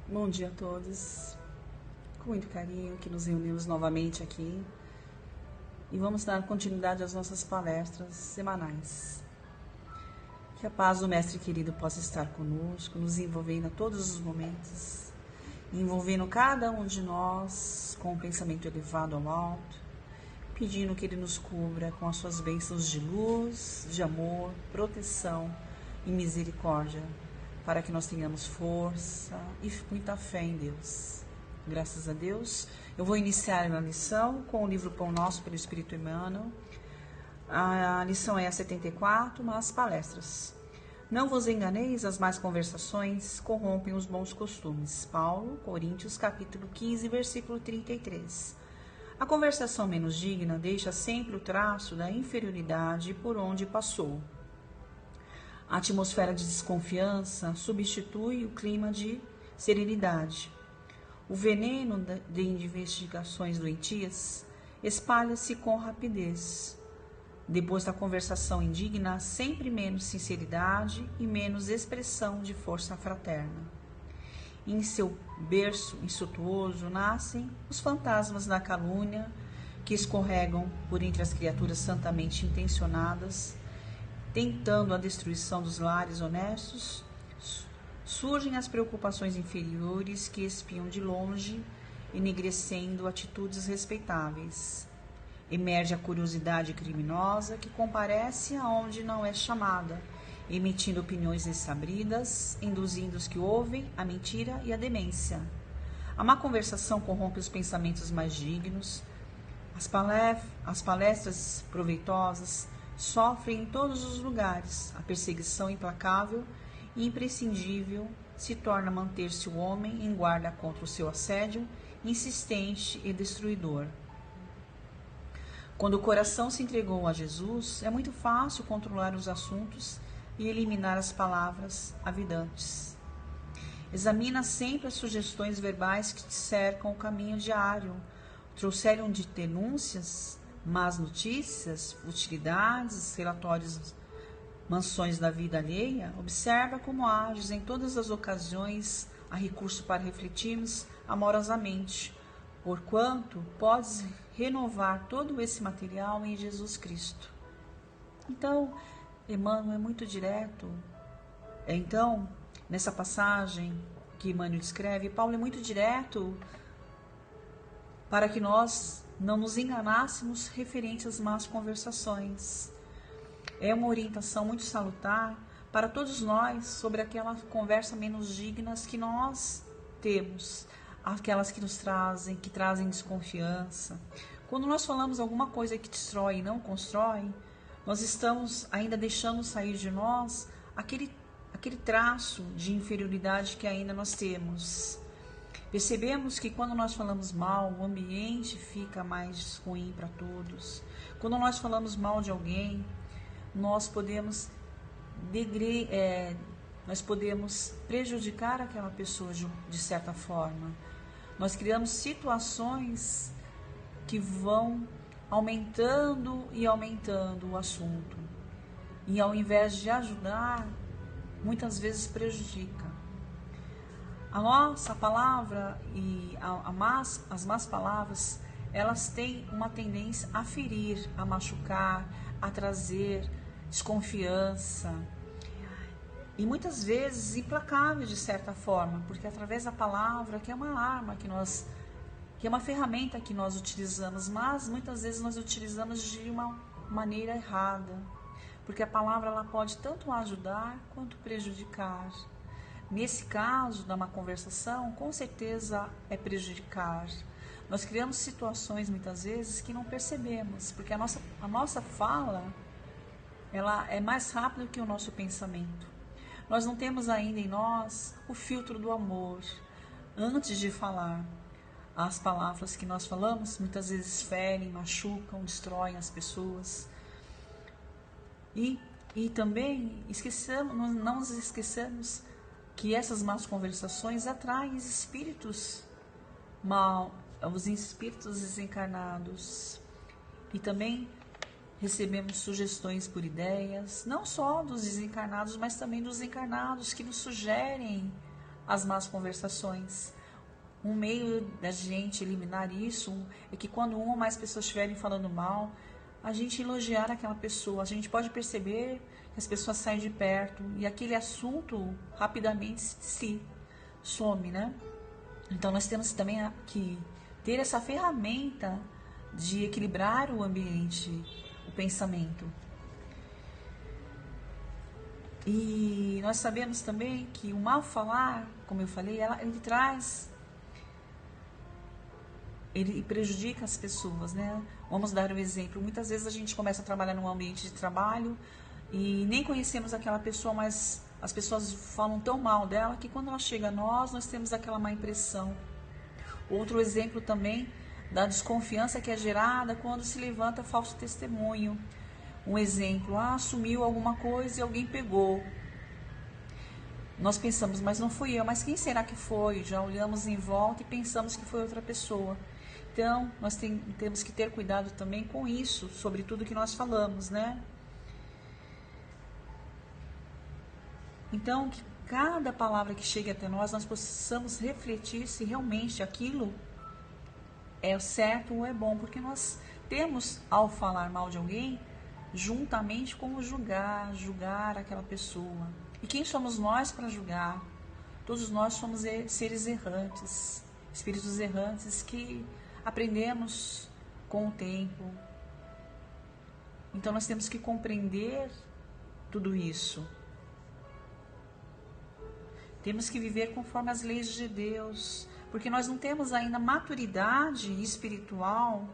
Bom dia a todos, com muito carinho que nos reunimos novamente aqui e vamos dar continuidade às nossas palestras semanais. Que a paz do Mestre querido possa estar conosco, nos envolvendo a todos os momentos, envolvendo cada um de nós com um pensamento elevado ao alto, pedindo que Ele nos cubra com as suas bênçãos de luz, de amor, proteção e misericórdia, para que nós tenhamos força e muita fé em Deus. Graças a Deus, eu vou iniciar a lição com o livro Pão Nosso pelo Espírito Emmanuel. A lição é a 74, mas palestras. Não vos enganeis, as más conversações corrompem os bons costumes. Paulo, Coríntios, capítulo 15, versículo 33. A conversação menos digna deixa sempre o traço da inferioridade por onde passou. A atmosfera de desconfiança substitui o clima de serenidade. O veneno de investigações doentias espalha-se com rapidez. Depois da conversação indigna, há sempre menos sinceridade e menos expressão de força fraterna. Em seu berço insultuoso nascem os fantasmas da calúnia que escorregam por entre as criaturas santamente intencionadas, tentando a destruição dos lares honestos. Surgem as preocupações inferiores que espiam de longe, enegrecendo atitudes respeitáveis. Emerge a curiosidade criminosa que comparece aonde não é chamada, emitindo opiniões desabridas, induzindo os que ouvem a mentira e a demência. A má conversação corrompe os pensamentos mais dignos. As palestras proveitosas sofrem em todos os lugares. A perseguição implacável e imprescindível se torna manter-se o homem em guarda contra o seu assédio insistente e destruidor. Quando o coração se entregou a Jesus, é muito fácil controlar os assuntos e eliminar as palavras avidantes. Examina sempre as sugestões verbais que te cercam o caminho diário. Trouxeram de denúncias, más notícias, futilidades, relatórios, mansões da vida alheia? Observa como ages em todas as ocasiões, há recurso para refletirmos amorosamente, porquanto podes renovar todo esse material em Jesus Cristo. Então, Emmanuel é muito direto. Então, nessa passagem que Emmanuel descreve, Paulo é muito direto para que nós não nos enganássemos referente às más conversações. É uma orientação muito salutar para todos nós sobre aquela conversa menos dignas que nós temos, aquelas que que trazem desconfiança. Quando nós falamos alguma coisa que destrói e não constrói, nós estamos ainda deixando sair de nós aquele traço de inferioridade que ainda nós temos. Percebemos que quando nós falamos mal, o ambiente fica mais ruim para todos. Quando nós falamos mal de alguém, nós podemos prejudicar aquela pessoa de certa forma. Nós criamos situações que vão aumentando e aumentando o assunto. E ao invés de ajudar, muitas vezes prejudica. A nossa palavra e as más palavras, elas têm uma tendência a ferir, a machucar, a trazer desconfiança. E muitas vezes implacável de certa forma, porque através da palavra, que é uma arma que é uma ferramenta que nós utilizamos, mas muitas vezes nós utilizamos de uma maneira errada, porque a palavra ela pode tanto ajudar quanto prejudicar. Nesse caso da má conversação, com certeza é prejudicar. Nós criamos situações muitas vezes que não percebemos, porque a nossa fala ela é mais rápida que o nosso pensamento. Nós não temos ainda em nós o filtro do amor. Antes de falar, as palavras que nós falamos muitas vezes ferem, machucam, destroem as pessoas. E também não nos esqueçamos que essas más conversações atraem espíritos mal, os espíritos desencarnados. E também recebemos sugestões por ideias, não só dos desencarnados, mas também dos encarnados, que nos sugerem as más conversações. Um meio da gente eliminar isso é que quando uma ou mais pessoas estiverem falando mal, a gente elogiar aquela pessoa. A gente pode perceber que as pessoas saem de perto e aquele assunto rapidamente se some, né? Então nós temos também que ter essa ferramenta de equilibrar o ambiente, o pensamento. E nós sabemos também que o mal falar, como eu falei, ele prejudica as pessoas, né? Vamos dar um exemplo. Muitas vezes a gente começa a trabalhar num ambiente de trabalho e nem conhecemos aquela pessoa, mas as pessoas falam tão mal dela que quando ela chega a nós temos aquela má impressão. Outro exemplo também da desconfiança que é gerada quando se levanta falso testemunho. Um exemplo, sumiu alguma coisa e alguém pegou. Nós pensamos, mas não fui eu, mas quem será que foi? Já olhamos em volta e pensamos que foi outra pessoa. Então, nós temos que ter cuidado também com isso, sobre tudo que nós falamos, né? Então, que cada palavra que chegue até nós possamos refletir se realmente aquilo é certo ou é bom, porque nós temos, ao falar mal de alguém, juntamente com o julgar aquela pessoa. E quem somos nós para julgar? Todos nós somos seres errantes, espíritos errantes que aprendemos com o tempo. Então nós temos que compreender tudo isso. Temos que viver conforme as leis de Deus, porque nós não temos ainda maturidade espiritual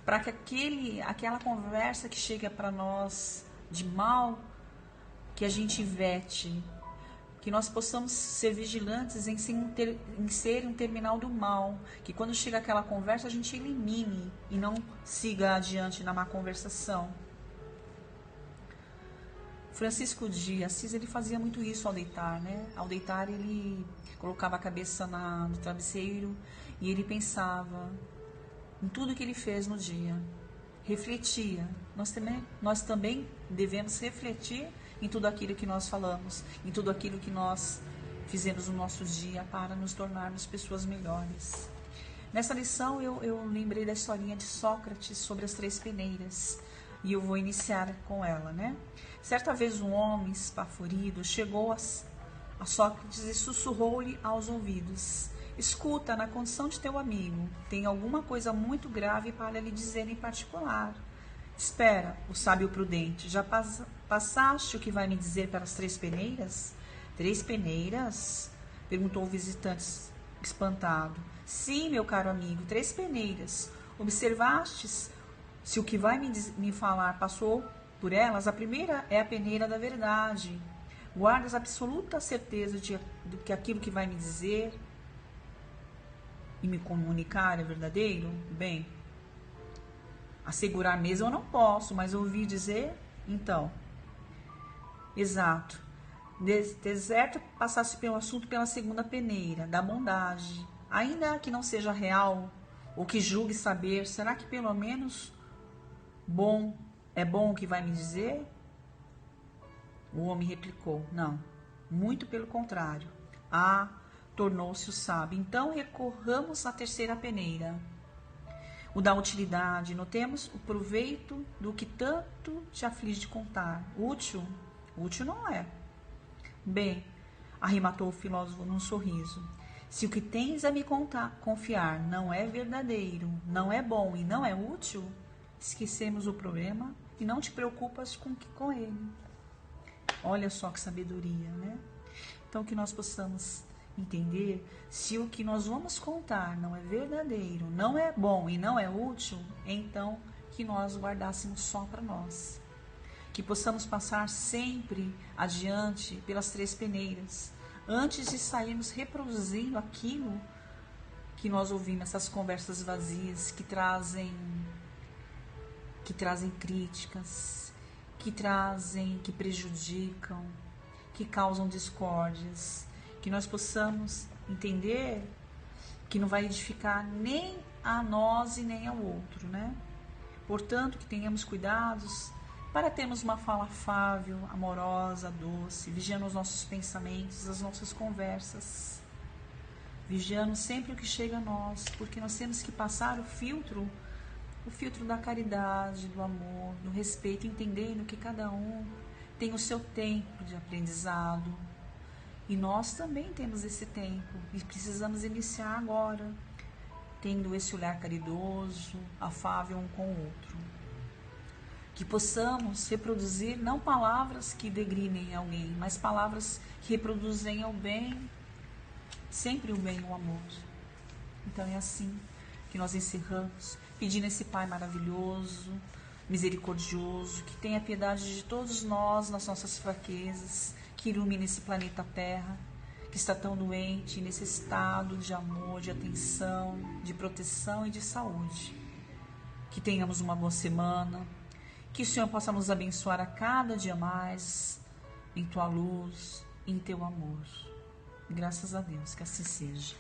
para que aquela conversa que chega para nós de mal, que a gente vete, que nós possamos ser vigilantes em ser um terminal do mal, que quando chega aquela conversa a gente elimine e não siga adiante na má conversação. Francisco de Assis, ele fazia muito isso ao deitar, né? Ao deitar ele colocava a cabeça no travesseiro e ele pensava em tudo que ele fez no dia, refletia. Nós também devemos refletir em tudo aquilo que nós falamos, em tudo aquilo que nós fizemos no nosso dia para nos tornarmos pessoas melhores. Nessa lição eu lembrei da historinha de Sócrates sobre as 3 peneiras e eu vou iniciar com ela, né? Certa vez um homem esbaforido chegou a Sócrates e sussurrou-lhe aos ouvidos: escuta, na condição de teu amigo, tem alguma coisa muito grave para lhe dizer em particular. Espera, o sábio prudente, já passaste o que vai me dizer para as 3 peneiras? 3 peneiras? Perguntou o visitante espantado. Sim, meu caro amigo, 3 peneiras. Observastes se o que vai me falar passou por elas? A primeira é a peneira da verdade. Guardas absoluta certeza de que aquilo que vai me dizer e me comunicar é verdadeiro? Bem, assegurar mesmo eu não posso, mas ouvi dizer, então. Exato. Deserto passasse pelo assunto pela segunda peneira, da bondade. Ainda que não seja real, ou que julgue saber, será que pelo menos é bom o que vai me dizer? O homem replicou, não, muito pelo contrário. Tornou-se o sábio. Então recorramos à terceira peneira, o da utilidade. Notemos o proveito do que tanto te aflige de contar. Útil não é. Bem, arrematou o filósofo num sorriso, se o que tens a me confiar não é verdadeiro, não é bom e não é útil, esquecemos o problema e não te preocupas com ele. Olha só que sabedoria, né? Então que nós possamos entender, se o que nós vamos contar não é verdadeiro, não é bom e não é útil, então que nós guardássemos só para nós. Que possamos passar sempre adiante pelas 3 peneiras, antes de sairmos reproduzindo aquilo que nós ouvimos, essas conversas vazias que trazem críticas, que prejudicam, que causam discórdias. Que nós possamos entender que não vai edificar nem a nós e nem ao outro, né? Portanto, que tenhamos cuidados para termos uma fala afável, amorosa, doce, vigiando os nossos pensamentos, as nossas conversas, vigiando sempre o que chega a nós, porque nós temos que passar o filtro da caridade, do amor, do respeito, entendendo que cada um tem o seu tempo de aprendizado. E nós também temos esse tempo e precisamos iniciar agora, tendo esse olhar caridoso, afável um com o outro. Que possamos reproduzir não palavras que degrinem alguém, mas palavras que reproduzem o bem, sempre o bem e o amor. Então é assim que nós encerramos, pedindo esse Pai maravilhoso, misericordioso, que tenha piedade de todos nós nas nossas fraquezas, que ilumine esse planeta Terra, que está tão doente, necessitado de amor, de atenção, de proteção e de saúde. Que tenhamos uma boa semana, que o Senhor possa nos abençoar a cada dia mais, em Tua luz, em Teu amor. Graças a Deus, que assim seja.